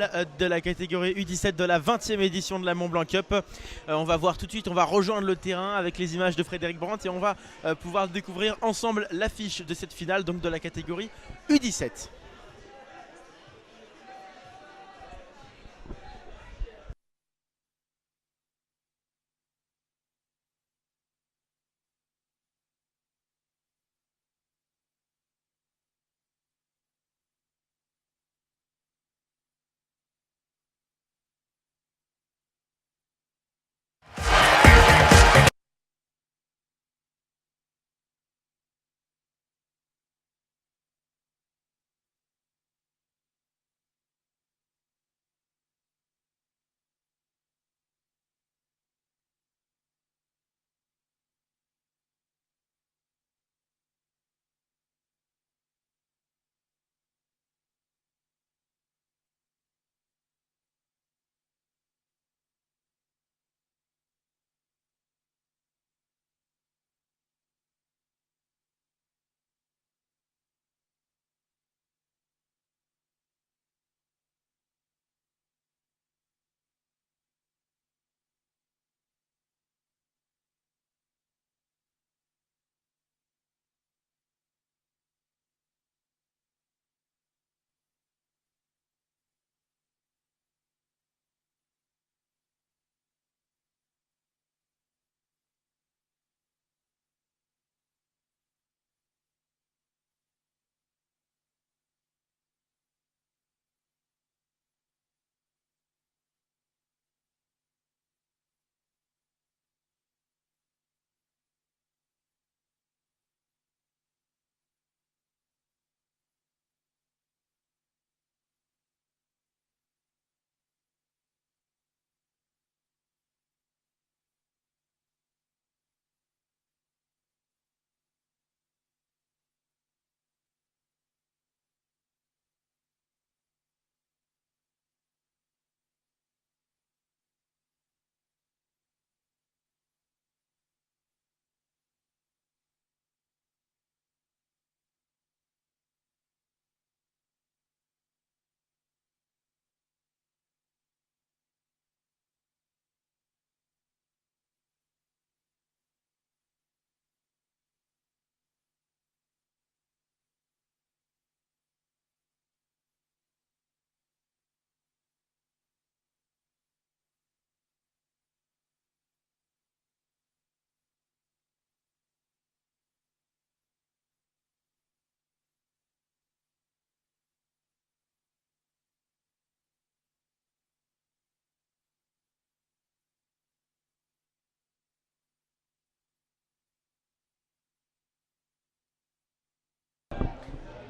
finale de la catégorie U17 de la 20e édition de la Mont Blanc Cup. On va voir tout de suite, on va rejoindre le terrain avec les images de Frédéric Brandt et on va pouvoir découvrir ensemble l'affiche de cette finale, donc de la catégorie U17.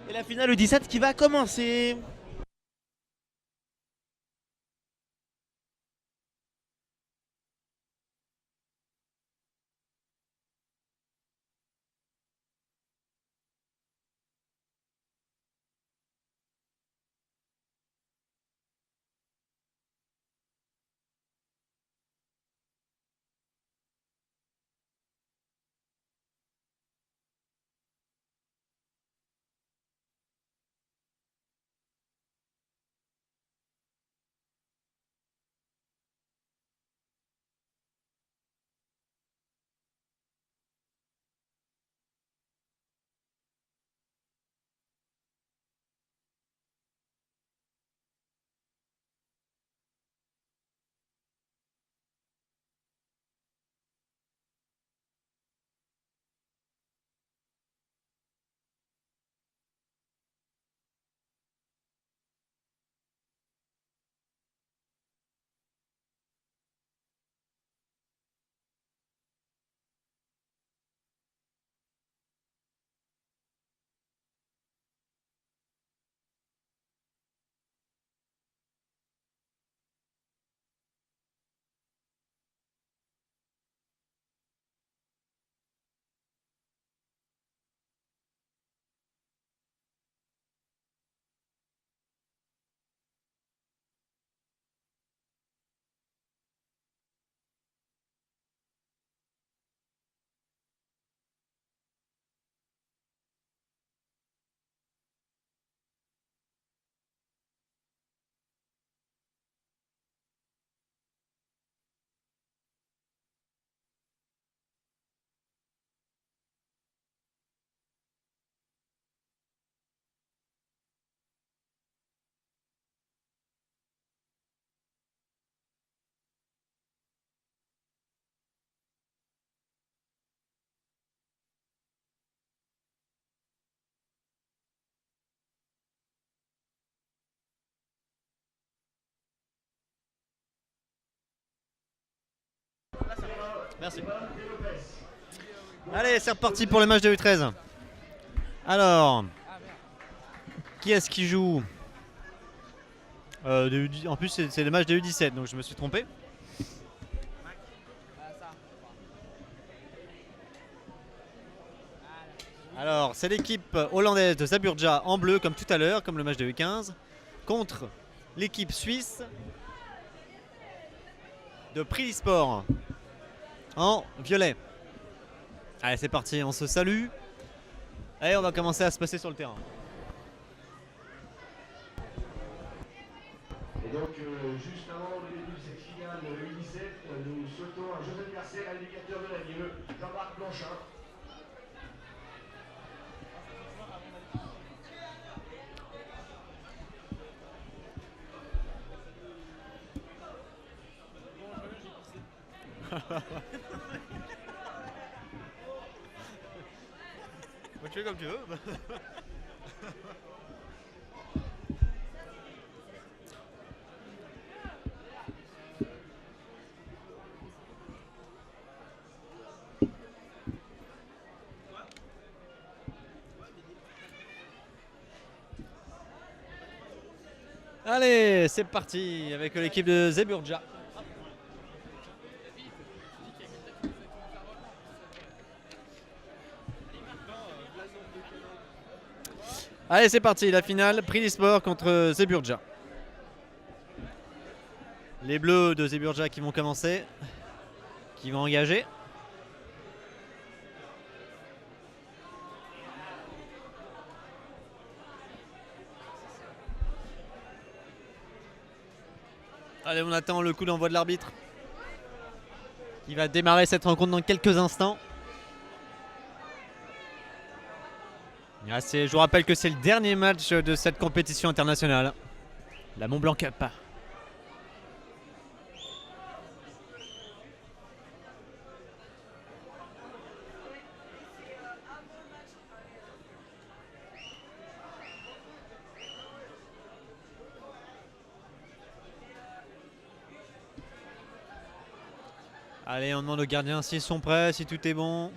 Et la finale U17 qui va commencer. Merci. Allez, c'est reparti pour le match de U13. Alors, qui est-ce qui joue En plus, c'est le match de U17, donc je me suis trompé. Alors, c'est l'équipe hollandaise de Zeebrugge en bleu, comme tout à l'heure, comme le match de U15, contre l'équipe suisse de Prilisport en violet. Allez, c'est parti, on se salue. Allez, on va commencer à se passer sur le terrain. Et donc, juste avant le début de cette finale U17, nous souhaitons un joyeux anniversaire à l'éducateur de l'année, Jean-Marc Blanchin. Tu fais comme tu veux. Allez, c'est parti avec l'équipe de Zeebrugge. Allez, c'est parti, la finale, Prilisport contre Zeebrugge. Les bleus de Zeebrugge qui vont commencer, qui vont engager. Allez, on attend le coup d'envoi de l'arbitre qui va démarrer cette rencontre dans quelques instants. Je vous rappelle que c'est le dernier match de cette compétition internationale, la Mont Blanc Cup. Allez, on demande aux gardiens s'ils sont prêts, si tout est bon.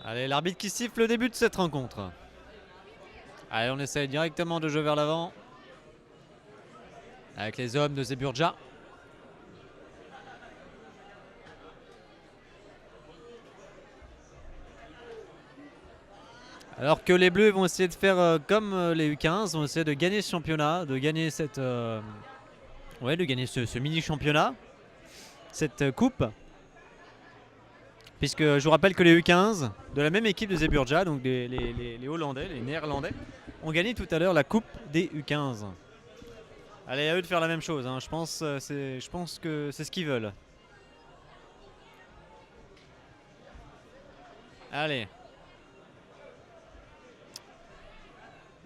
Allez, l'arbitre qui siffle le début de cette rencontre. Allez, on essaye directement de jouer vers l'avant. Avec les hommes de Zeebrugge. Alors que les Bleus vont essayer de faire comme les U15, vont essayer de gagner ce championnat, de gagner de gagner ce mini-championnat, cette coupe. Puisque je vous rappelle que les U15 de la même équipe de Zeebrugge, donc les Hollandais, les Néerlandais, ont gagné tout à l'heure la coupe des U15. Allez, à eux de faire la même chose, hein. Je pense que c'est ce qu'ils veulent. Allez.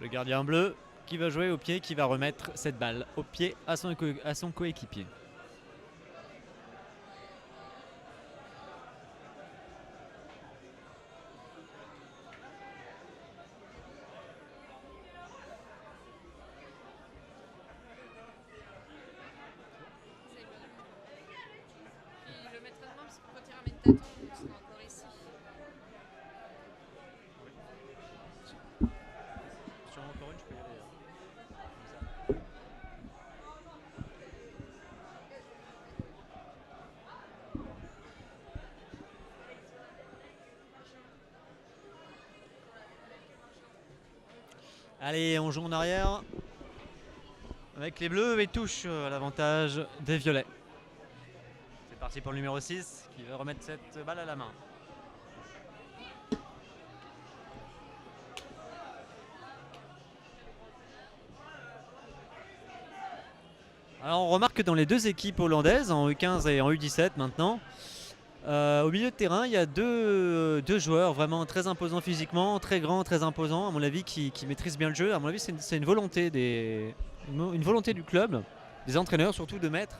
Le gardien bleu qui va jouer au pied, qui va remettre cette balle au pied à son coéquipier. Allez, on joue en arrière avec les bleus et touche à l'avantage des violets. C'est parti pour le numéro 6 qui va remettre cette balle à la main. Alors on remarque que dans les deux équipes hollandaises, en U15 et en U17 maintenant, au milieu de terrain, il y a deux joueurs vraiment très imposants physiquement, très grands, très imposants, à mon avis, qui maîtrisent bien le jeu. À mon avis, c'est une volonté du club, des entraîneurs surtout, de mettre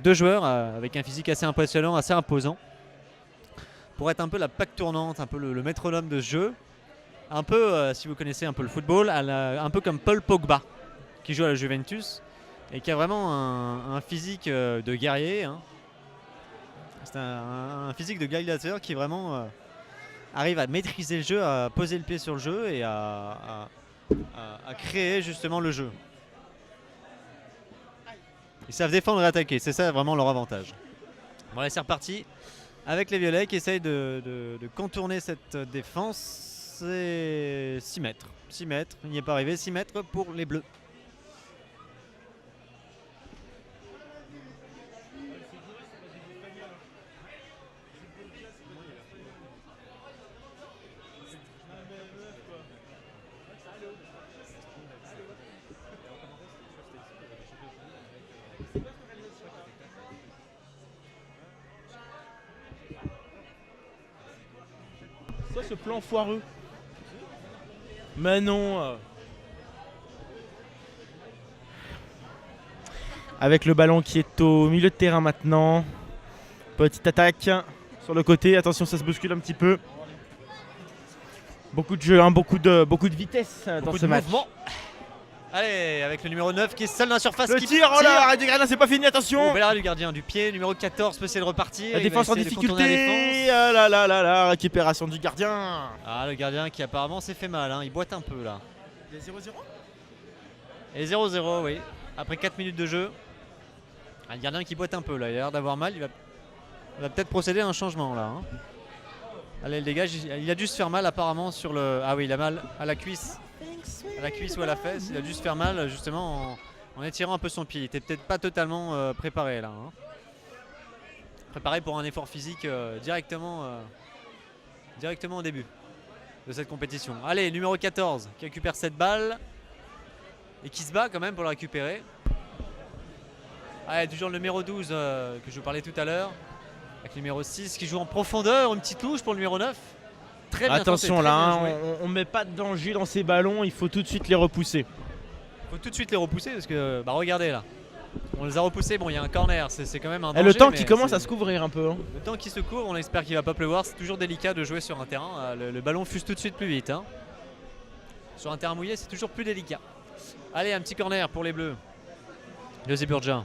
deux joueurs avec un physique assez impressionnant, assez imposant, pour être un peu la plaque tournante, un peu le métronome de ce jeu. Un peu, si vous connaissez un peu le football, un peu comme Paul Pogba, qui joue à la Juventus, et qui a vraiment un physique de guerrier. Hein. C'est un physique de gladiateur qui vraiment arrive à maîtriser le jeu, à poser le pied sur le jeu et à créer justement le jeu. Ils savent défendre et attaquer, c'est ça vraiment leur avantage. Bon allez, c'est reparti avec les violets qui essayent de contourner cette défense. C'est 6 mètres. 6 mètres, il n'y est pas arrivé. 6 mètres pour les bleus. Quoi ce plan foireux? Mais non. Avec le ballon qui est au milieu de terrain maintenant. Petite attaque sur le côté. Attention, ça se bouscule un petit peu. Beaucoup de jeu, hein, beaucoup de vitesse dans ce match. Mouvement. Allez, avec le numéro 9 qui est seul dans la surface. Le qui tir, oh là, arrête du gardien, c'est pas fini, attention. Oh, bel arrêt du gardien du pied, numéro 14 peut essayer de repartir. La défense en difficulté. Ah là là là là, récupération du gardien. Ah, le gardien qui apparemment s'est fait mal, hein. Il boite un peu là. Il y a 0-0. Et 0-0, oui. Après 4 minutes de jeu. Ah, le gardien qui boite un peu là, il a l'air d'avoir mal. Il va peut-être procéder à un changement là. Hein. Allez, le dégage, il a dû se faire mal apparemment sur le... Ah oui, il a mal à la cuisse. À la cuisse ou à la fesse, il a dû se faire mal justement en étirant un peu son pied. Il était peut-être pas totalement préparé là. Hein. Préparé pour un effort physique directement au début de cette compétition. Allez, numéro 14 qui récupère cette balle et qui se bat quand même pour la récupérer. Allez, toujours le numéro 12 que je vous parlais tout à l'heure. Avec le numéro 6 qui joue en profondeur, une petite touche pour le numéro 9. Très bien attention tenté, là, très hein, on met pas de danger dans ces ballons, il faut tout de suite les repousser. Il faut tout de suite les repousser parce que, bah regardez là, on les a repoussés, bon il y a un corner, c'est quand même un danger. Et le temps qui mais commence à se couvrir un peu. Hein. Le temps qui se couvre, on espère qu'il va pas pleuvoir, c'est toujours délicat de jouer sur un terrain, le ballon fuse tout de suite plus vite. Hein. Sur un terrain mouillé c'est toujours plus délicat. Allez, un petit corner pour les bleus. Le Zeeburger.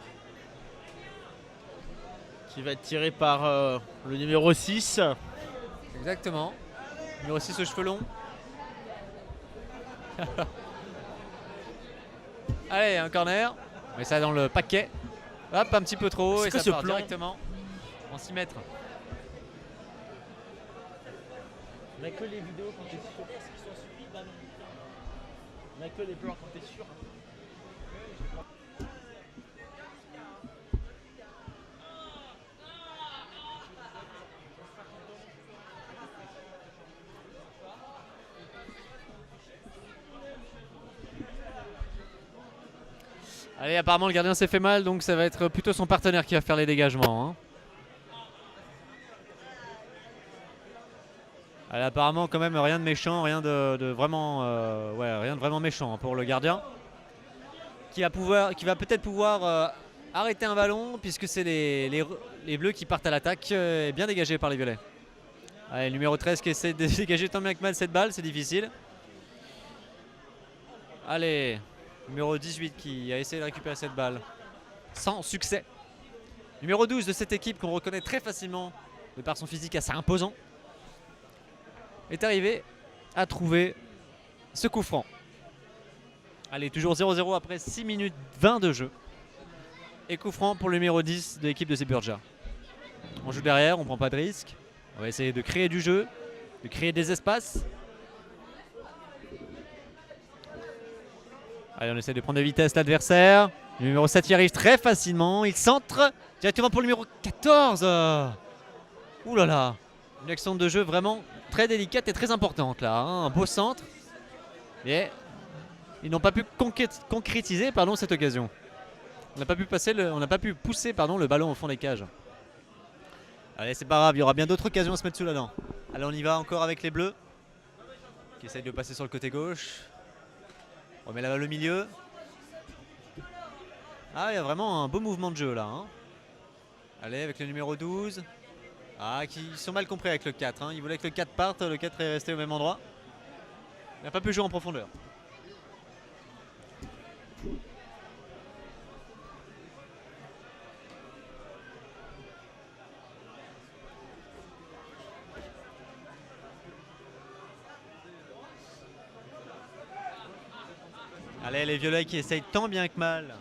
Qui va être tiré par le numéro 6. Exactement. Numéro 6 aux cheveux longs. Allez, un corner. On met ça dans le paquet. Hop, un petit peu trop haut et ça part directement en 6 mètres. On n'a que les vidéos quand t'es sûr. On n'a que les plans quand t'es sûr. Allez, apparemment le gardien s'est fait mal, donc ça va être plutôt son partenaire qui va faire les dégagements. Hein. Allez, apparemment quand même rien de méchant, rien de vraiment méchant pour le gardien. Qui va peut-être pouvoir arrêter un ballon puisque c'est les bleus qui partent à l'attaque et bien dégagés par les violets. Allez, le numéro 13 qui essaie de dégager tant bien que mal cette balle, c'est difficile. Allez. Numéro 18 qui a essayé de récupérer cette balle sans succès. Numéro 12 de cette équipe qu'on reconnaît très facilement de par son physique assez imposant est arrivé à trouver ce coup franc. Allez, toujours 0-0 après 6 minutes 20 de jeu. Et coup franc pour le numéro 10 de l'équipe de Zeeburger. On joue derrière, on prend pas de risque. On va essayer de créer du jeu, de créer des espaces. Allez, on essaie de prendre de vitesse l'adversaire. Le numéro 7 y arrive très facilement. Il centre directement pour le numéro 14. Ouh là là. Une action de jeu vraiment très délicate et très importante là. Hein. Un beau centre. Mais ils n'ont pas pu concrétiser cette occasion. On n'a pas pu pousser le ballon au fond des cages. Allez, c'est pas grave, il y aura bien d'autres occasions à se mettre sous la dent. Allez, on y va encore avec les bleus. Qui essayent de passer sur le côté gauche. On remet la balle au milieu. Ah, il y a vraiment un beau mouvement de jeu là. Hein. Allez, avec le numéro 12. Ah, qui sont mal compris avec le 4. Hein. Ils voulaient que le 4 parte, le 4 est resté au même endroit. Il n'a pas pu jouer en profondeur. Allez, les violets qui essayent tant bien que mal.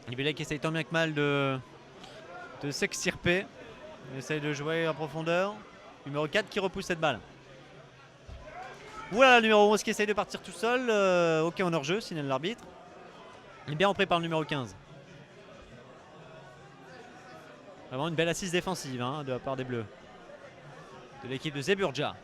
Les violets qui essayent tant bien que mal de s'extirper. Ils essayent de jouer en profondeur. Numéro 4 qui repousse cette balle. Voilà, le numéro 11 qui essaye de partir tout seul. Ok, en hors-jeu, signale l'arbitre. Il est bien repris par le numéro 15. Vraiment une belle assise défensive hein, de la part des Bleus. De l'équipe de Zeburja.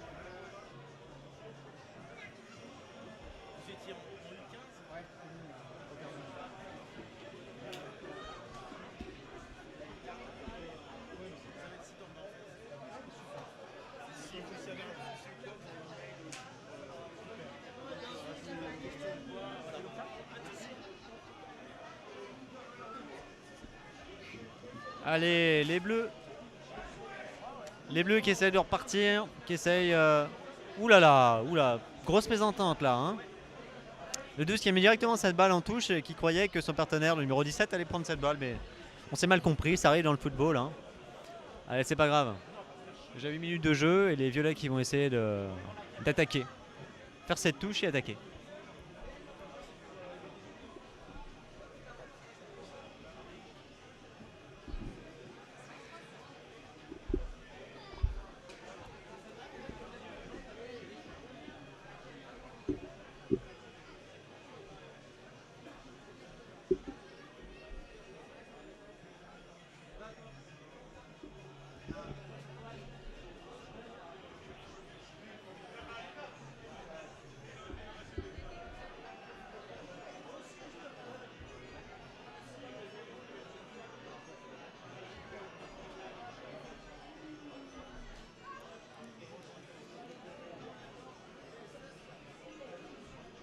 Allez, les Bleus. Les Bleus qui essayent de repartir, qui essayent... Oulala, grosse mésentente là. Hein. Le 12 qui a mis directement cette balle en touche et qui croyait que son partenaire, le numéro 17, allait prendre cette balle. Mais on s'est mal compris, ça arrive dans le football. Hein. Allez, c'est pas grave. Déjà 8 minutes de jeu et les violets qui vont essayer d'attaquer. Faire cette touche et attaquer.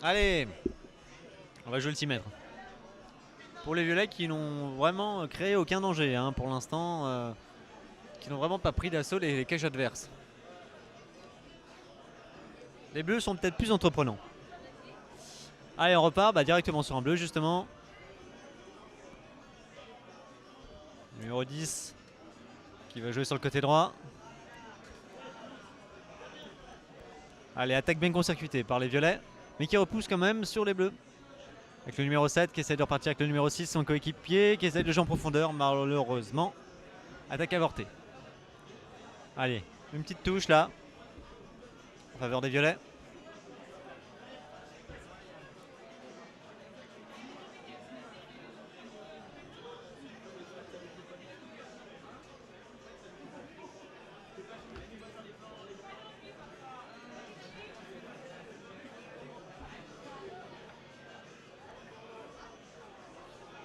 Allez, on va jouer le 6 mètres. Pour les violets qui n'ont vraiment créé aucun danger hein, pour l'instant, qui n'ont vraiment pas pris d'assaut les cages adverses. Les bleus sont peut-être plus entreprenants. Allez, on repart directement sur un bleu justement. Numéro 10 qui va jouer sur le côté droit. Allez, attaque bien court-circuitée par les violets. Mais qui repousse quand même sur les bleus. Avec le numéro 7 qui essaie de repartir avec le numéro 6, son coéquipier, qui essaie de jouer en profondeur, malheureusement. Attaque avortée. Allez, une petite touche là. En faveur des violets.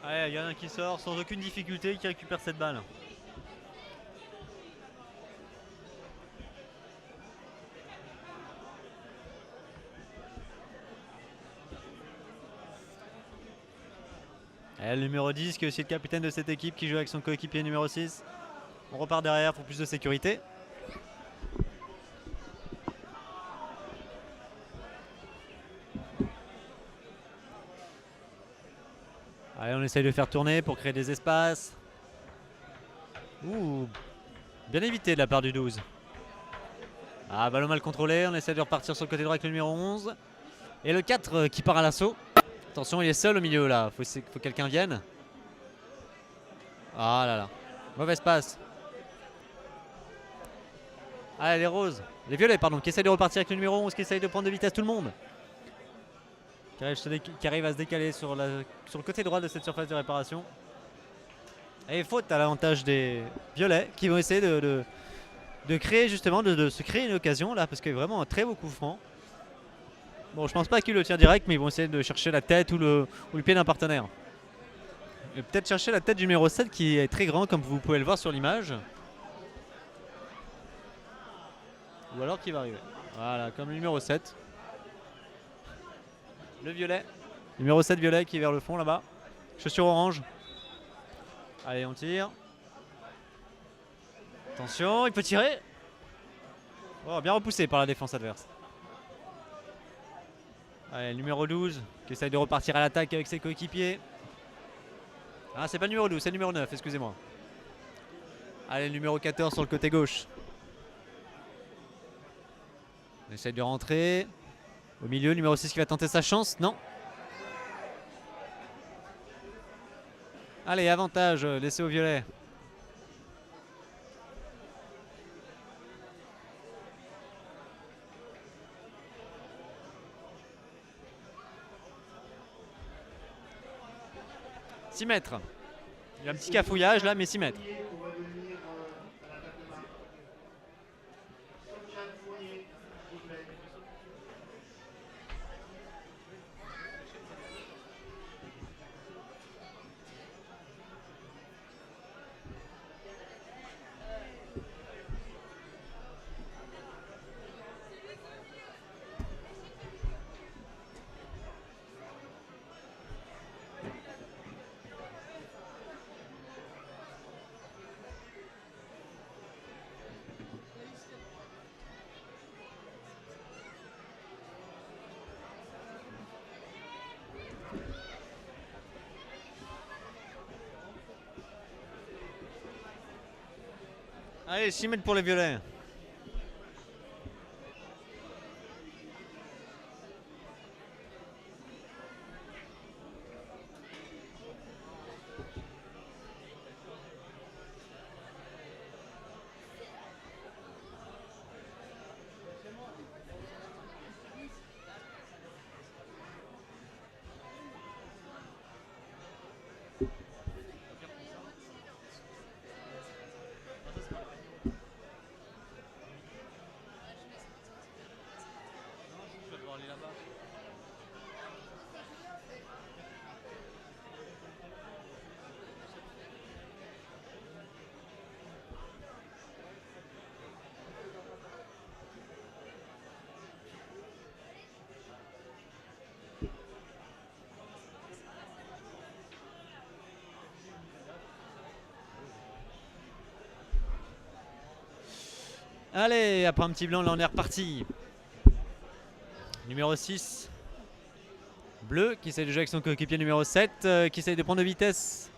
Allez, il y en a un qui sort sans aucune difficulté, qui récupère cette balle. Et le numéro 10 qui est aussi le capitaine de cette équipe qui joue avec son coéquipier numéro 6. On repart derrière pour plus de sécurité. Allez, on essaye de faire tourner pour créer des espaces. Ouh, bien évité de la part du 12. Ah, ballon mal contrôlé, on essaie de repartir sur le côté droit avec le numéro 11. Et le 4 qui part à l'assaut. Attention, il est seul au milieu là, faut que quelqu'un vienne. Ah là là, mauvaise passe. Ah, les roses, les violets pardon, qui essayent de repartir avec le numéro 11, qui essayent de prendre de vitesse tout le monde. Qui arrive à se décaler sur le côté droit de cette surface de réparation. Et faute à l'avantage des violets qui vont essayer de créer justement, de se créer une occasion là, parce qu'il y a vraiment un très beau coup franc. Bon, je pense pas qu'ils le tirent direct, mais ils vont essayer de chercher la tête ou le pied d'un partenaire. Et peut-être chercher la tête du numéro 7 qui est très grand comme vous pouvez le voir sur l'image. Ou alors qui va arriver. Voilà, comme le numéro 7. Le violet. Numéro 7 violet qui est vers le fond là-bas. Chaussure orange. Allez, on tire. Attention, il peut tirer. Oh, bien repoussé par la défense adverse. Allez, le numéro 12 qui essaye de repartir à l'attaque avec ses coéquipiers. Ah, c'est pas le numéro 12, c'est le numéro 9, excusez-moi. Allez, le numéro 14 sur le côté gauche. On essaye de rentrer. Au milieu, numéro 6 qui va tenter sa chance. Non. Allez, avantage laissé au violet. Six mètres. Il y a un petit cafouillage là, mais 6 mètres. Pour revenir à la table de marque. Sofiane Fournier, s'il vous plaît. Allez, 6 mètres pour les violets. Allez, après un petit blanc, là on est reparti. Numéro 6. Bleu qui essaie de jouer avec son coéquipier numéro 7, qui essaie de prendre de vitesse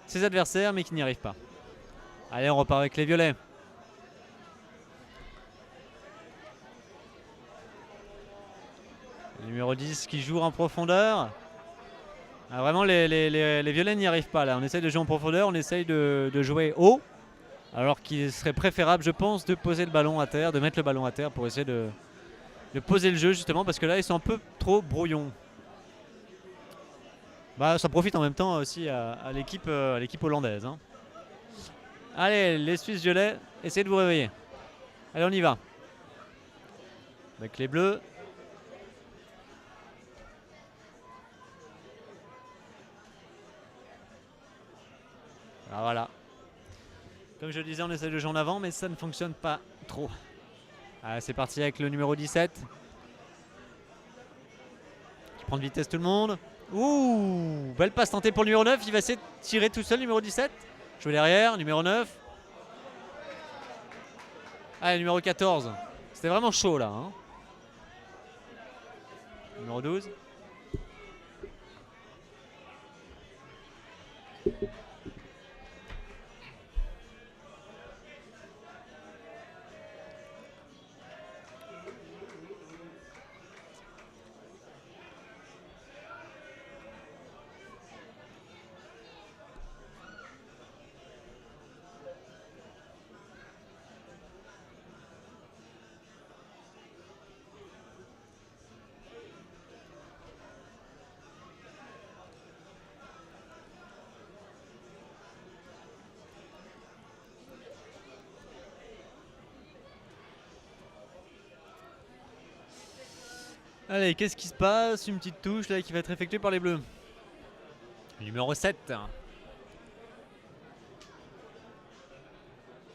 ses adversaires mais qui n'y arrive pas. Allez, on repart avec les violets. Le numéro 10 qui joue en profondeur. Ah, vraiment les violets n'y arrivent pas là. On essaye de jouer en profondeur, on essaye de jouer haut. Alors qu'il serait préférable, je pense, de poser le ballon à terre, de mettre le ballon à terre pour essayer de poser le jeu justement parce que là ils sont un peu trop brouillons. Bah, ça profite en même temps aussi à l'équipe hollandaise. Hein. Allez, les Suisses violets, essayez de vous réveiller. Allez, on y va. Avec les bleus. Ah, voilà. Comme je le disais, on essaie de jouer en avant, mais ça ne fonctionne pas trop. Allez, c'est parti avec le numéro 17. Qui prend de vitesse tout le monde. Ouh, belle passe tentée pour le numéro 9. Il va essayer de tirer tout seul, numéro 17. Jouer derrière, numéro 9. Allez, numéro 14. C'était vraiment chaud là. Hein. Numéro 12. Allez, qu'est-ce qui se passe? Une petite touche là qui va être effectuée par les bleus. Numéro 7.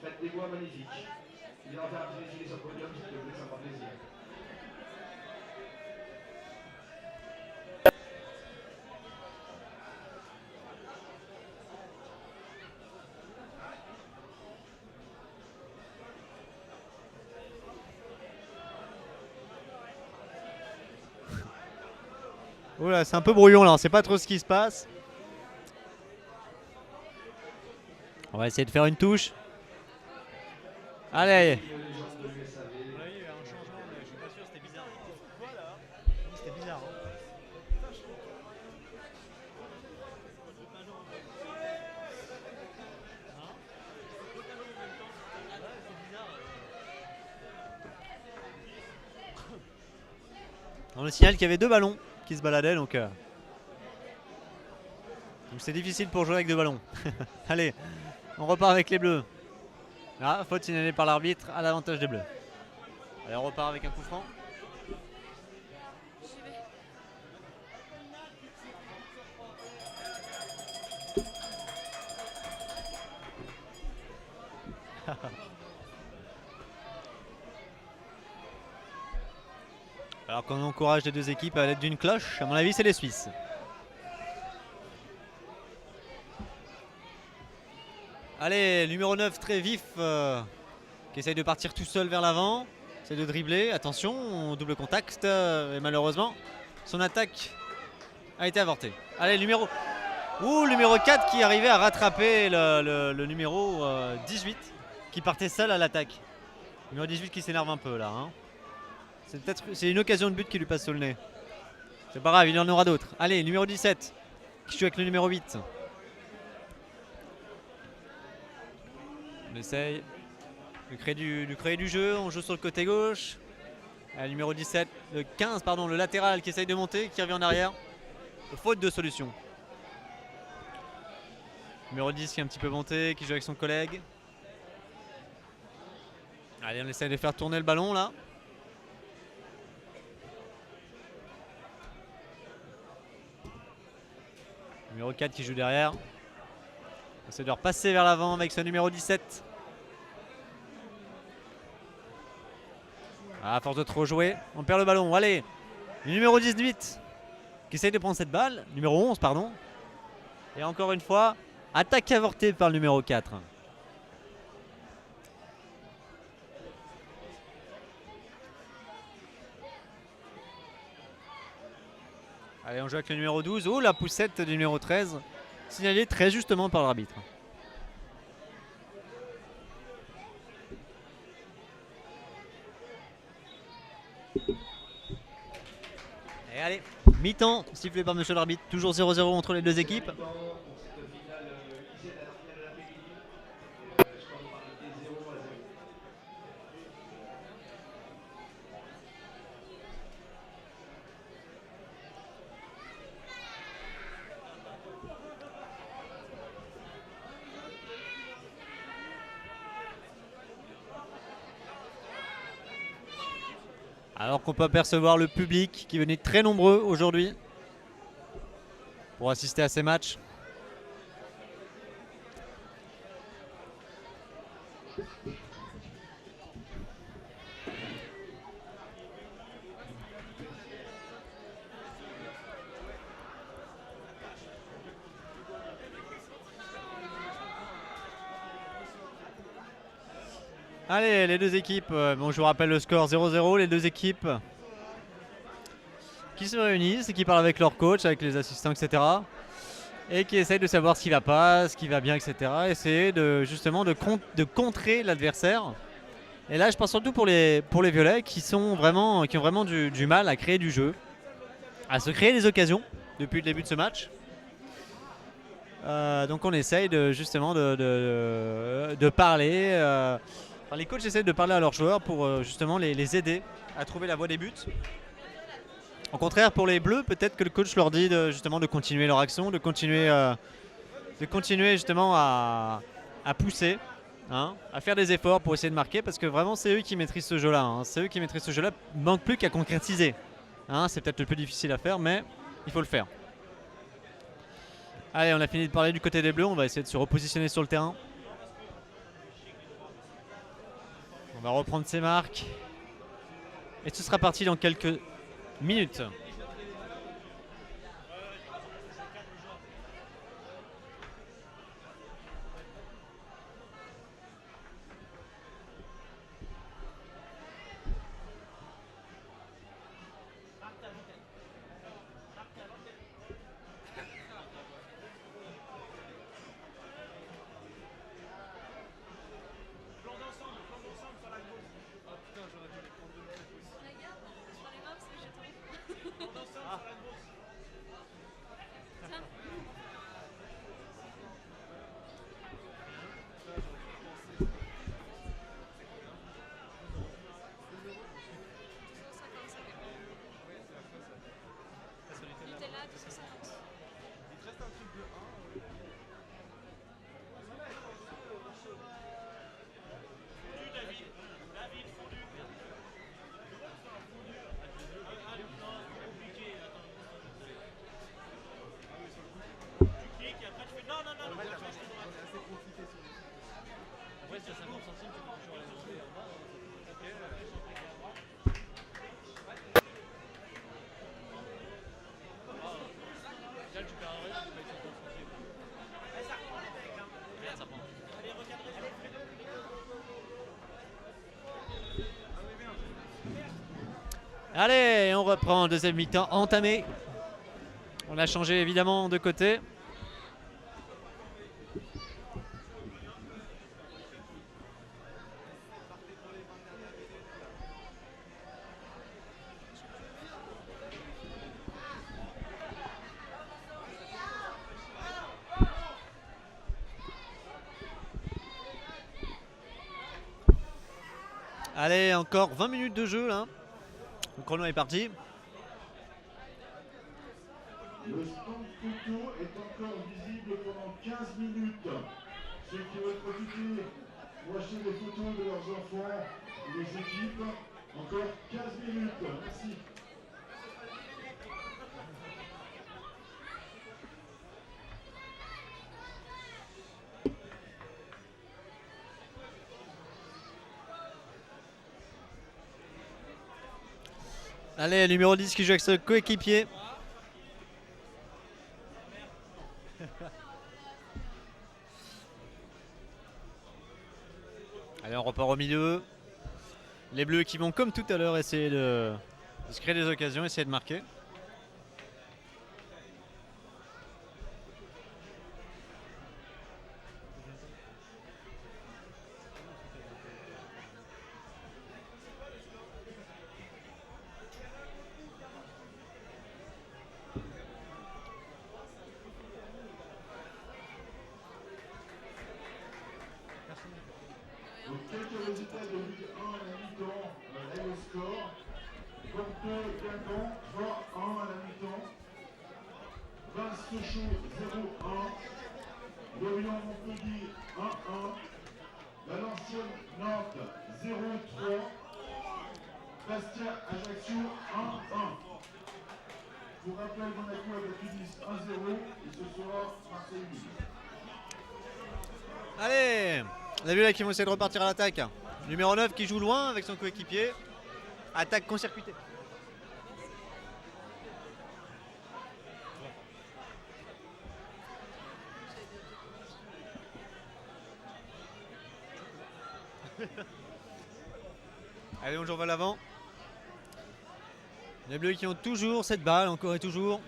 Faites des voix magnifiques. Il en fait un petit défilé sur le podium, s'il te plaît, ça me fera plaisir. Oula, c'est un peu brouillon là, on sait pas trop ce qui se passe. On va essayer de faire une touche. Allez. On nous signale qu'il y avait 2 ballons qui se baladaient, donc c'est difficile pour jouer avec 2 ballons. Allez, on repart avec les bleus. Ah, faute signalée par l'arbitre à l'avantage des bleus. Allez, on repart avec un coup franc. Alors qu'on encourage les deux équipes à l'aide d'une cloche, à mon avis c'est les Suisses. Allez, numéro 9 très vif qui essaye de partir tout seul vers l'avant, essaye de dribbler, attention, double contact et malheureusement son attaque a été avortée. Allez, numéro 4 qui arrivait à rattraper le numéro 18 qui partait seul à l'attaque. Numéro 18 qui s'énerve un peu là. Hein. C'est une occasion de but qui lui passe sous le nez. C'est pas grave, il y en aura d'autres. Allez, numéro 17 qui joue avec le numéro 8. On essaye de créer du jeu, on joue sur le côté gauche. Allez, numéro 17, le 15 pardon, le latéral qui essaye de monter, qui revient en arrière. Faute de solution. Numéro 10 qui est un petit peu monté, qui joue avec son collègue. Allez, on essaye de faire tourner le ballon là. Numéro 4 qui joue derrière. On essaie de repasser vers l'avant avec ce numéro 17. À force de trop jouer, on perd le ballon. Allez, le numéro 18 qui essaye de prendre cette balle. Numéro 11, pardon. Et encore une fois, attaque avortée par le numéro 4. Allez, on joue avec le numéro 12. Oh, la poussette du numéro 13. Signalée très justement par l'arbitre. Et allez, mi-temps, sifflé par monsieur l'arbitre. Toujours 0-0 entre les deux équipes. Alors qu'on peut apercevoir le public qui venait très nombreux aujourd'hui pour assister à ces matchs. Allez, les deux équipes, bon, je vous rappelle le score 0-0, les deux équipes qui se réunissent et qui parlent avec leur coach, avec les assistants, etc. Et qui essayent de savoir ce qui va pas, ce qui va bien, etc. Essayer justement de contrer l'adversaire. Et là, je pense surtout pour les violets qui ont vraiment du mal à créer du jeu, à se créer des occasions depuis le début de ce match. Donc on essaye justement de parler. Les coachs essaient de parler à leurs joueurs pour justement les aider à trouver la voie des buts. Au contraire, pour les bleus, peut-être que le coach leur dit justement de continuer leur action, de continuer justement à pousser, hein, à faire des efforts pour essayer de marquer, parce que vraiment c'est eux qui maîtrisent ce jeu-là. Hein. C'est eux qui maîtrisent ce jeu-là. Il ne manque plus qu'à concrétiser. Hein, c'est peut-être le plus difficile à faire, mais il faut le faire. Allez, on a fini de parler du côté des bleus. On va essayer de se repositionner sur le terrain. On va reprendre ses marques. Et ce sera parti dans quelques minutes. Allez, on reprend, deuxième mi-temps entamé. On a changé évidemment de côté. Allez, encore 20 minutes de jeu là. Le chrono est parti. Le stand photo est encore visible pendant 15 minutes. Ceux qui veulent profiter ou acheter des photos de leurs enfants ou des équipes, encore 15 minutes. Merci. Allez, numéro 10 qui joue avec ce coéquipier. Allez, on repart au milieu. Les bleus qui vont comme tout à l'heure essayer de se créer des occasions, essayer de marquer. Donc quelques résultats de Ligue 1 à la mi-temps et le score. Porto Guingamp 3-1 à la mi-temps. Reims Sochaux 0-1. Lorient Montpellier 1-1. Valenciennes Nantes 0-3. Bastia Ajaccio 1-1. Pour rappel, Monaco a battu Nice 1-0 et ce soir Marseille 1. Allez, on a vu là qu'ils vont essayer de repartir à l'attaque. Numéro 9 qui joue loin avec son coéquipier. Attaque court-circuitée. Allez, on joue vers l'avant. Les bleus qui ont toujours cette balle, encore et toujours.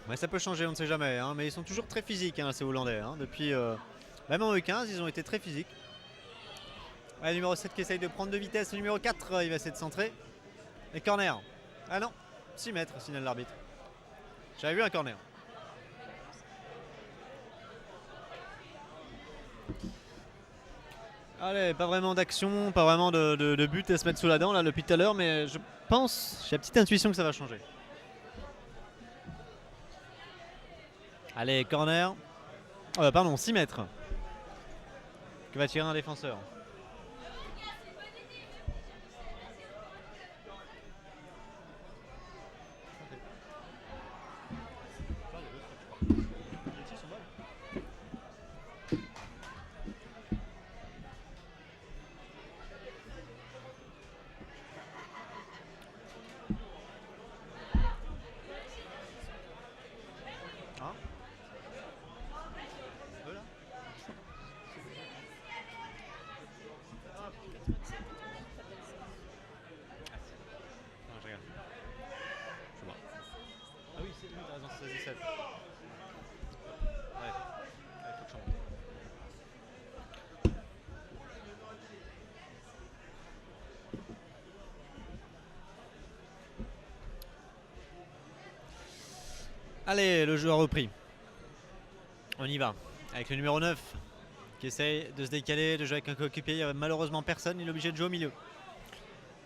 Mais ça peut changer, on ne sait jamais. Hein, mais ils sont toujours très physiques, hein, ces Hollandais. Hein, depuis, même en E15, ils ont été très physiques. Allez, numéro 7 qui essaye de prendre de vitesse. Le numéro 4, il va essayer de centrer. Et corner. Ah non, 6 mètres, signale l'arbitre. J'avais vu un corner. Allez, pas vraiment d'action, pas vraiment de but à se mettre sous la dent là depuis tout à l'heure, mais je pense, j'ai la petite intuition que ça va changer. Allez, corner. Pardon, 6 mètres. Que va tirer un défenseur. Allez, le jeu a repris. On y va. Avec le numéro 9 qui essaye de se décaler, de jouer avec un coéquipier. Il n'y a malheureusement personne, il est obligé de jouer au milieu.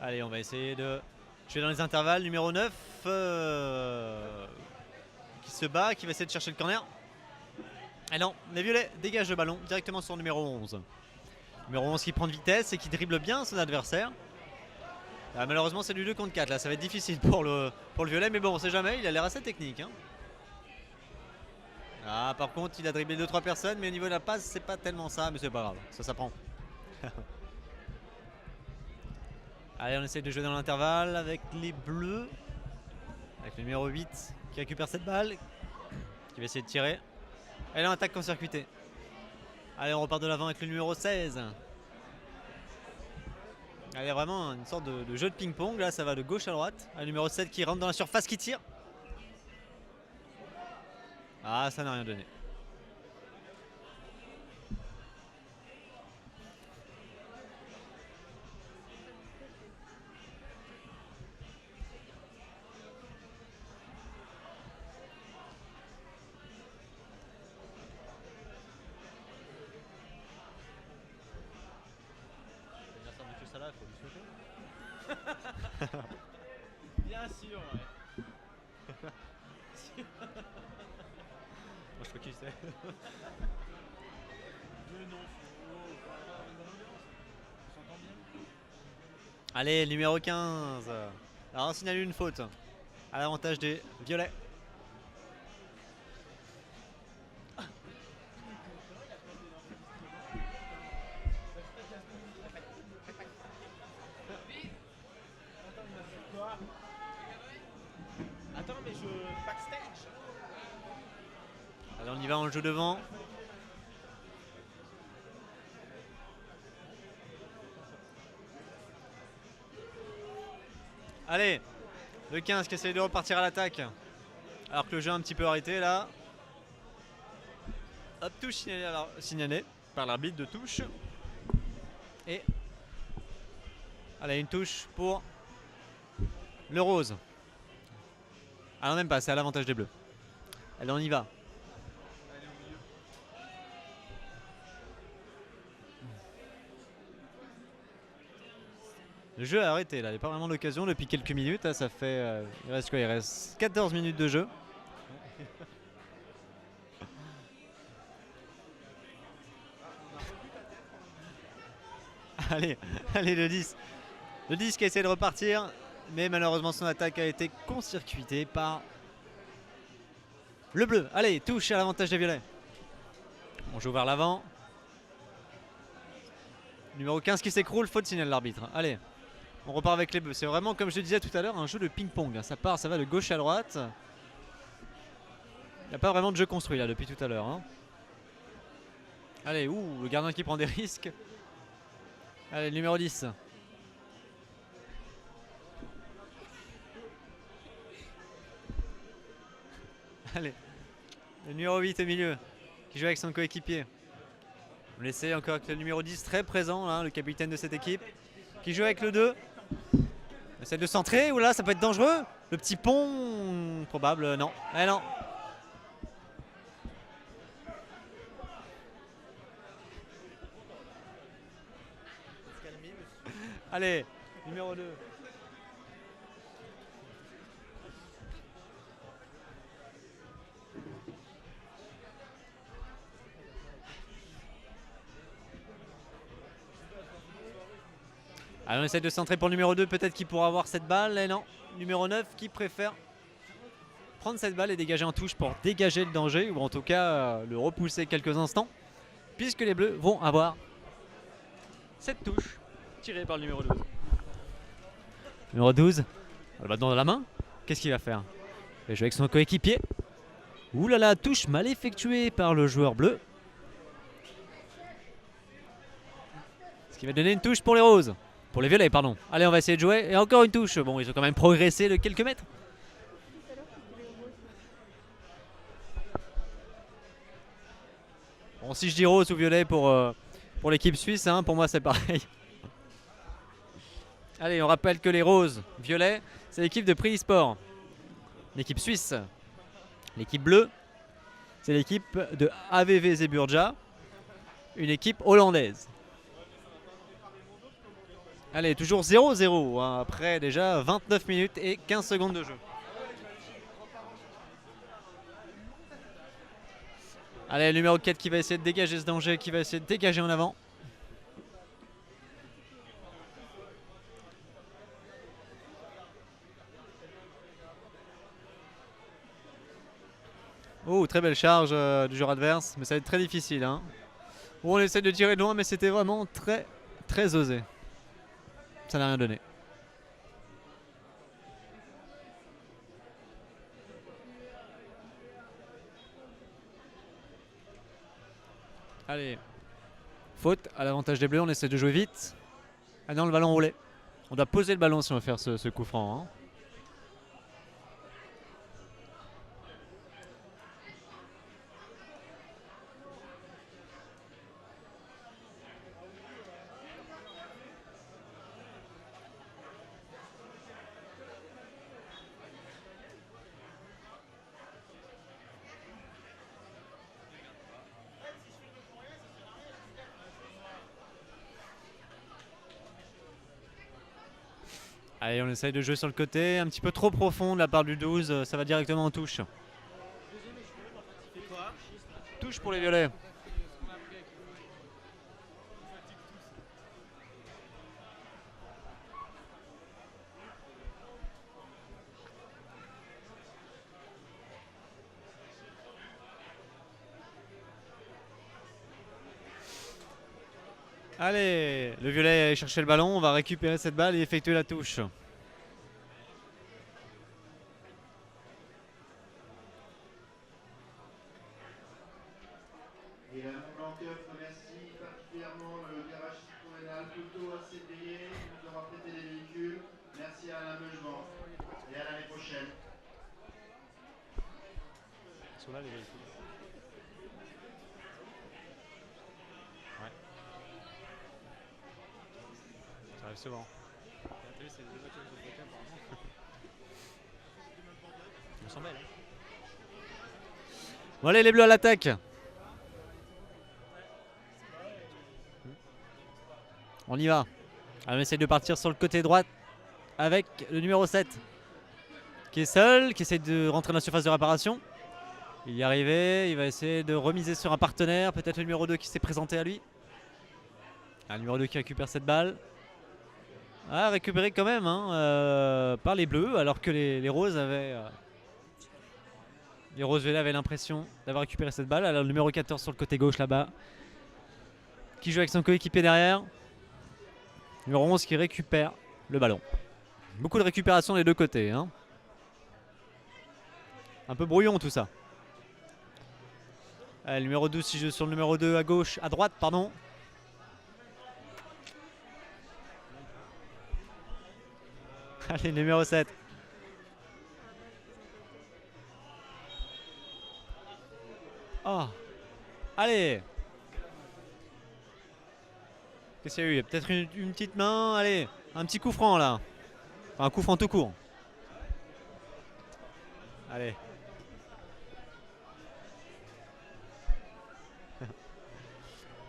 Allez, on va essayer de jouer dans les intervalles. Numéro 9 qui se bat, qui va essayer de chercher le corner. Et non, les violets dégagent le ballon directement sur le numéro 11. Numéro 11 qui prend de vitesse et qui dribble bien son adversaire. Là, malheureusement, c'est du 2 contre 4. Là, ça va être difficile pour le violet, mais bon, on sait jamais. Il a l'air assez technique. Hein. Ah, par contre, il a dribblé 2-3 personnes, mais au niveau de la passe, c'est pas tellement ça, mais c'est pas grave, ça s'apprend. Allez, on essaie de jouer dans l'intervalle avec les bleus. Avec le numéro 8 qui récupère cette balle, qui va essayer de tirer. Et là, on attaque court-circuité. Allez, on repart de l'avant avec le numéro 16. Il y a vraiment une sorte de jeu de ping-pong. Là, ça va de gauche à droite. Le numéro 7 qui rentre dans la surface, qui tire. Ah, ça n'a rien donné. Bien sûr, ouais. Moi, je crois qu'il sait. Allez, numéro 15. Alors, on signale une faute à l'avantage des violets. Attends, mais je backstage. Allez, on y va, on le joue devant. Allez, le 15 qui essaie de repartir à l'attaque. Alors que le jeu est un petit peu arrêté là. Hop, touche signalée par l'arbitre de touche. Et allez, une touche pour le rose. Ah non, même pas, c'est à l'avantage des bleus. Allez, on y va. Le jeu a arrêté là, il n'y a pas vraiment d'occasion depuis quelques minutes. Là, ça fait. Il reste quoi? Il reste 14 minutes de jeu. Allez, allez le 10. Le 10 qui a essayé de repartir, mais malheureusement son attaque a été court-circuitée par le bleu. Allez, touche à l'avantage des violets. On joue vers l'avant. Numéro 15 qui s'écroule, faute signale l'arbitre. Allez, on repart avec les bleus. C'est vraiment, comme je le disais tout à l'heure, un jeu de ping-pong. Ça part, ça va de gauche à droite. Il n'y a pas vraiment de jeu construit là depuis tout à l'heure. Allez, ouh, le gardien qui prend des risques. Allez, le numéro 10. Allez, le numéro 8 au milieu, qui joue avec son coéquipier. On essaie encore avec le numéro 10 très présent, hein, le capitaine de cette équipe, qui joue avec le 2. On essaie de centrer, ou là ça peut être dangereux. Le petit pont, probable, non. Eh non. Allez, numéro 2. Allez, on essaie de centrer pour le numéro 2, peut-être qu'il pourra avoir cette balle. Et non, numéro 9 qui préfère prendre cette balle et dégager en touche pour dégager le danger, ou en tout cas le repousser quelques instants, puisque les bleus vont avoir cette touche tirée par le numéro 12. Numéro 12, le bâton dans la main, qu'est-ce qu'il va faire? Il va jouer avec son coéquipier. Ouh là là, touche mal effectuée par le joueur bleu. Ce qui va donner une touche pour les roses. Pour les violets, pardon. Allez, on va essayer de jouer. Et encore une touche. Bon, ils ont quand même progressé de quelques mètres. Bon, si je dis rose ou violet pour l'équipe suisse, hein, pour moi c'est pareil. Allez, on rappelle que les roses, violets, c'est l'équipe de Prix Sport. L'équipe suisse. L'équipe bleue, c'est l'équipe de AVV Zeebrugge, une équipe hollandaise. Allez, toujours 0-0, hein, après déjà 29 minutes et 15 secondes de jeu. Allez, le numéro 4 qui va essayer de dégager ce danger, qui va essayer de dégager en avant. Oh, très belle charge du joueur adverse, mais ça va être très difficile. Hein. Oh, on essaie de tirer de loin, mais c'était vraiment très osé. Ça n'a rien donné. Allez, faute à l'avantage des bleus, on essaie de jouer vite. Ah non, le ballon roulait. On doit poser le ballon si on veut faire ce coup franc. Hein. Allez, on essaye de jouer sur le côté, un petit peu trop profond de la part du 12, ça va directement en touche. Touche pour les violets. Allez, le violet est allé chercher le ballon, on va récupérer cette balle et effectuer la touche. Et la Mont-Blanc Cup remercie particulièrement le garage citoyenal plutôt assez payé de nous avoir prêté des véhicules. Merci à Alain Beugement et à l'année prochaine. Ils sont là les véhicules. Ouais. Ça arrive souvent. Elles sont belles. Hein. Bon allez les bleus à l'attaque. On y va. Alors, on essaye de partir sur le côté droit avec le numéro 7 qui est seul, qui essaie de rentrer dans la surface de réparation. Il y est arrivé, il va essayer de remiser sur un partenaire, peut-être le numéro 2 qui s'est présenté à lui. Ah, le numéro 2 qui récupère cette balle. Ah, récupéré quand même hein, par les bleus, alors que les roses avaient... les roses violets avaient l'impression d'avoir récupéré cette balle. Alors le numéro 14 sur le côté gauche là-bas, qui joue avec son coéquipier derrière. Numéro 11 qui récupère le ballon. Beaucoup de récupération des deux côtés. Hein. Un peu brouillon tout ça. Allez, le numéro 12 qui joue sur le numéro 2 à gauche, à droite, pardon. Allez, le numéro 7. Oh. Allez. Qu'est-ce qu'il y a eu? Il y a peut-être une petite main. Allez, un petit coup franc là. Enfin, un coup franc tout court. Allez.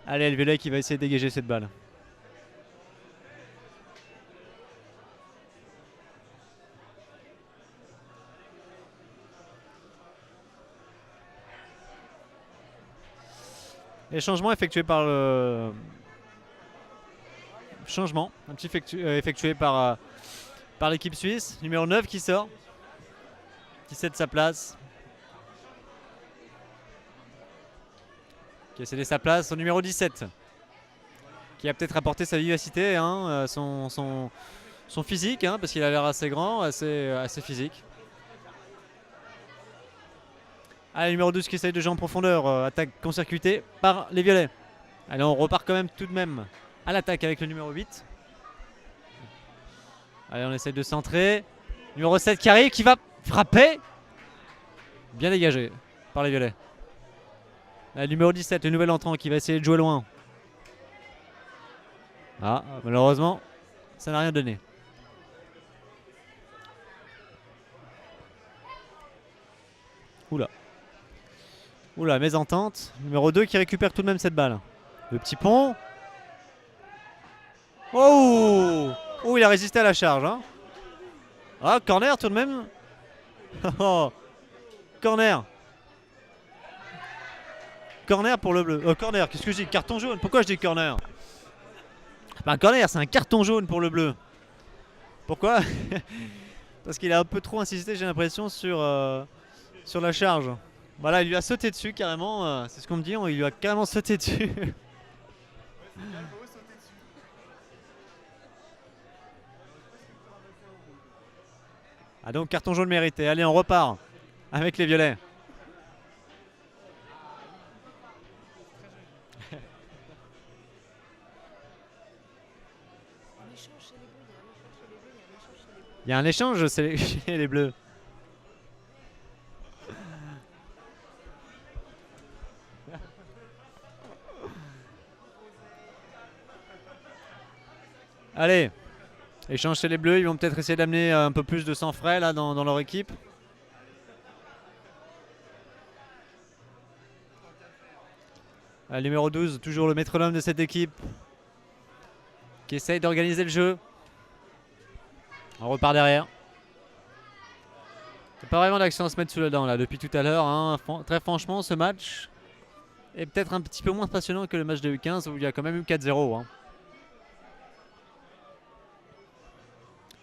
Allez, le violet qui va essayer de dégager cette balle. Les changements effectués par le... Changement, un petit effectué par l'équipe suisse. Numéro 9 qui sort. Qui cède sa place. Qui a cédé sa place au numéro 17. Qui a peut-être apporté sa vivacité, hein, son physique, hein, parce qu'il a l'air assez grand, assez physique. Allez, numéro 12 qui essaye de jouer en profondeur. Attaque court-circuitée par les violets. Allez, on repart quand même tout de même à l'attaque avec le numéro 8. Allez, on essaie de centrer. Numéro 7 qui arrive, qui va frapper. Bien dégagé par les violets. Allez, numéro 17, le nouvel entrant qui va essayer de jouer loin. Ah, malheureusement, ça n'a rien donné. Oula. Oula, mésentente. Numéro 2 qui récupère tout de même cette balle. Le petit pont. Oh, oh, il a résisté à la charge. Hein. Ah, corner tout de même. Oh, corner. Corner pour le bleu. Corner, qu'est-ce que je dis? Carton jaune. Pourquoi je dis corner? Bah, corner, c'est un carton jaune pour le bleu. Pourquoi? Parce qu'il a un peu trop insisté, j'ai l'impression, sur la charge. Voilà, il lui a sauté dessus carrément. C'est ce qu'on me dit, il lui a carrément sauté dessus. Ah donc carton jaune mérité. Allez, on repart avec les violets. Il y a un échange chez les Bleus. Allez, échange chez les Bleus. Ils vont peut-être essayer d'amener un peu plus de sang frais là dans leur équipe. Le numéro 12, toujours le métronome de cette équipe, qui essaye d'organiser le jeu. On repart derrière. C'est pas vraiment d'action à se mettre sous le dent là depuis tout à l'heure. Hein. Très franchement, ce match est peut-être un petit peu moins passionnant que le match de U15 où il y a quand même eu 4-0. Hein.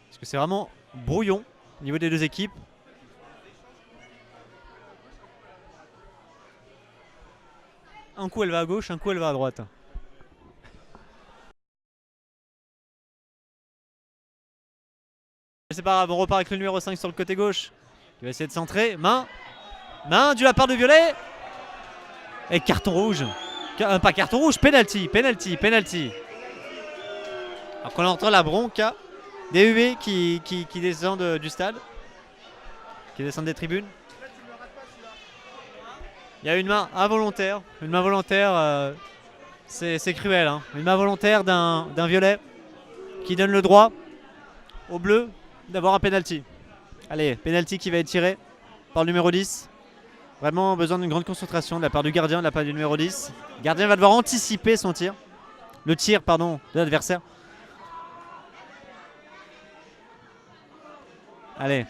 Parce que c'est vraiment brouillon au niveau des deux équipes. Un coup elle va à gauche, un coup elle va à droite. C'est pas grave, on repart avec le numéro 5 sur le côté gauche. Il va essayer de centrer. Main de la part de Violet. Et carton rouge. Pas carton rouge, penalty. Alors qu'on entend la bronque des UV qui descendent du stade. Qui descendent des tribunes. Il y a une main involontaire. Une main volontaire, c'est cruel. Hein. Une main volontaire d'un violet qui donne le droit au bleu d'avoir un penalty. Allez, penalty qui va être tiré par le numéro 10. Vraiment besoin d'une grande concentration de la part du gardien, de la part du numéro 10. Le gardien va devoir anticiper son tir. Le tir, pardon, de l'adversaire. Allez.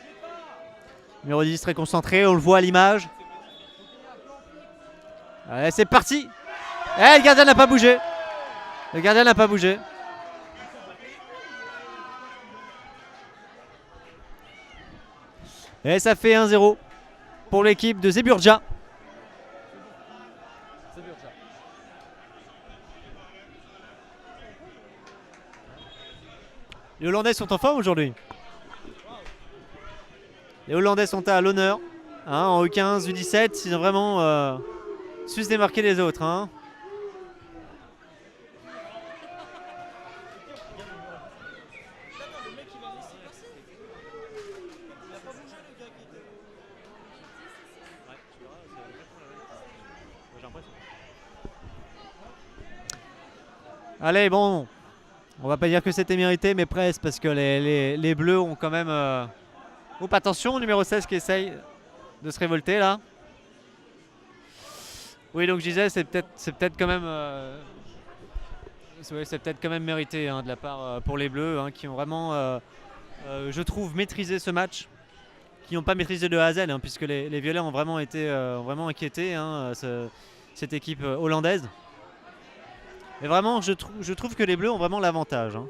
Numéro 10 très concentré, on le voit à l'image. Allez, c'est parti. Le gardien n'a pas bougé. Le gardien n'a pas bougé. Et ça fait 1-0 pour l'équipe de Zeebrugge. Les Hollandais sont en forme aujourd'hui. Les Hollandais sont à l'honneur. Hein, en U15, U17, ils ont vraiment su se démarquer des autres. Hein. Allez, bon, on va pas dire que c'était mérité, mais presque, parce que les Bleus ont quand même... Oups, attention, numéro 16 qui essaye de se révolter là. Oui, donc je disais, c'est peut-être quand même... c'est peut-être quand même mérité hein, de la part pour les Bleus, hein, qui ont vraiment, je trouve, maîtrisé ce match. Qui n'ont pas maîtrisé de A à Z, hein, puisque les Violets ont vraiment été vraiment inquiétés, hein, cette équipe hollandaise. Mais vraiment, je trouve que les Bleus ont vraiment l'avantage. Hein.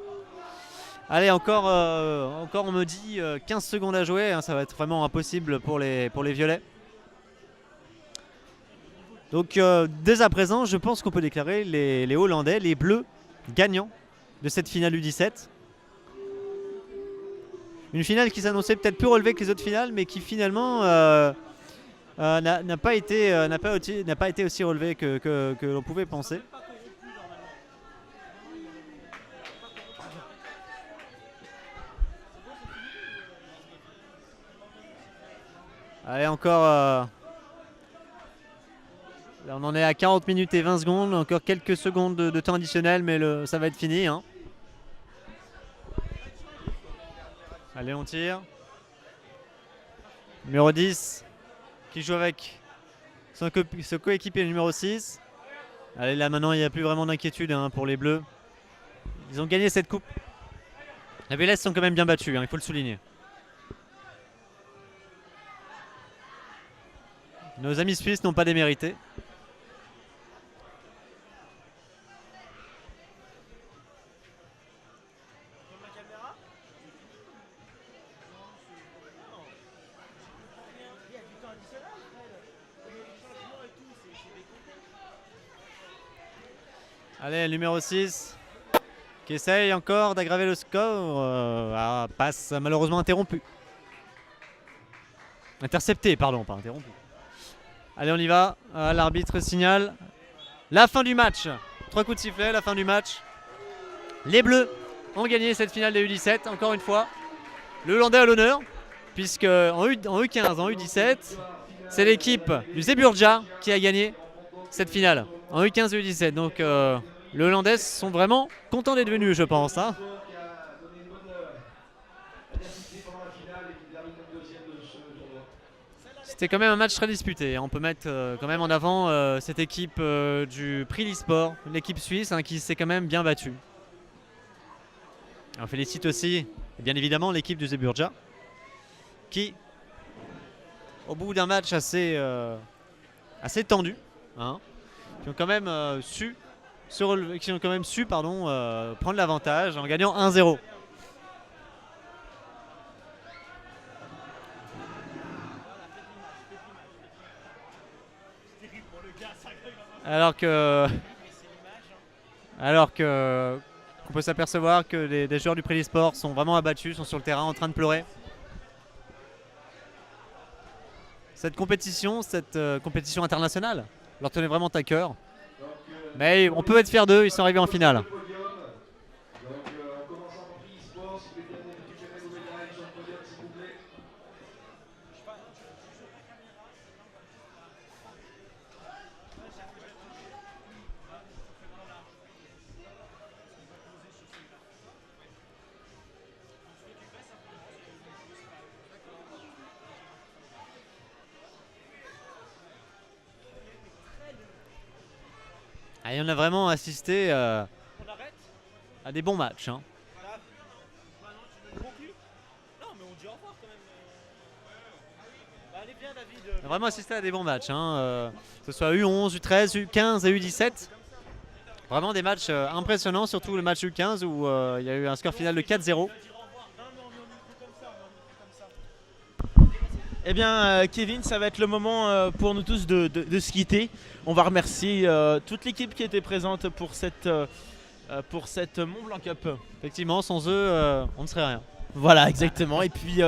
Allez, encore on me dit 15 secondes à jouer. Hein, ça va être vraiment impossible pour les Violets. Donc, dès à présent, je pense qu'on peut déclarer les Hollandais, les Bleus, gagnants de cette finale U17. Une finale qui s'annonçait peut-être plus relevée que les autres finales, mais qui finalement n'a pas été aussi relevée que l'on pouvait penser. Allez, encore... là, on en est à 40 minutes et 20 secondes. Encore quelques secondes de temps additionnel, mais ça va être fini. Hein. Allez, on tire. Numéro 10 qui joue avec son coéquipier numéro 6. Allez, là maintenant, il n'y a plus vraiment d'inquiétude hein, pour les Bleus. Ils ont gagné cette coupe. Les Vélez sont quand même bien battus, hein, il faut le souligner. Nos amis suisses n'ont pas démérité. Allez, le numéro 6 qui essaye encore d'aggraver le score. Passe malheureusement interrompu. Intercepté, pardon, pas interrompu. Allez, on y va. L'arbitre signale la fin du match. 3 coups de sifflet, la fin du match. Les Bleus ont gagné cette finale de U17, encore une fois. le Hollandais à l'honneur, puisque en U15, en U17, c'est l'équipe du Zeebrugge qui a gagné cette finale, en U15 et U17. Donc les Hollandais sont vraiment contents d'être venus, je pense. Hein. C'était quand même un match très disputé. On peut mettre quand même en avant cette équipe du Prix l'e-sport, l'équipe suisse hein, qui s'est quand même bien battue. On félicite aussi, bien évidemment, l'équipe du Zeebrugge qui, au bout d'un match assez tendu, hein, qui ont quand même su prendre l'avantage en gagnant 1-0. Alors que on peut s'apercevoir que les joueurs du Prix l'e-sport sont vraiment abattus, sont sur le terrain en train de pleurer. Cette compétition internationale leur tenait vraiment à cœur. Mais on peut être fier d'eux, ils sont arrivés en finale. Et on a vraiment assisté à des bons matchs. Hein. On a vraiment assisté à des bons matchs. Hein. Que ce soit U11, U13, U15 et U17. Vraiment des matchs impressionnants, surtout le match U15 où il y a eu un score final de 4-0. Eh bien Kevin, ça va être le moment pour nous tous de se quitter. On va remercier toute l'équipe qui était présente pour cette Mont Blanc Cup. Effectivement, sans eux, on ne serait rien. Voilà, exactement. Et puis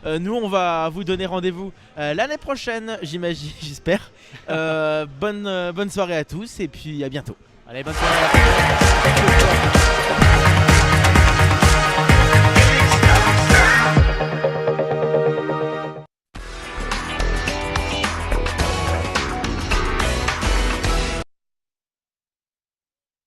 nous, on va vous donner rendez-vous l'année prochaine, j'imagine, j'espère. Bonne soirée à tous et puis à bientôt. Allez, bonne soirée.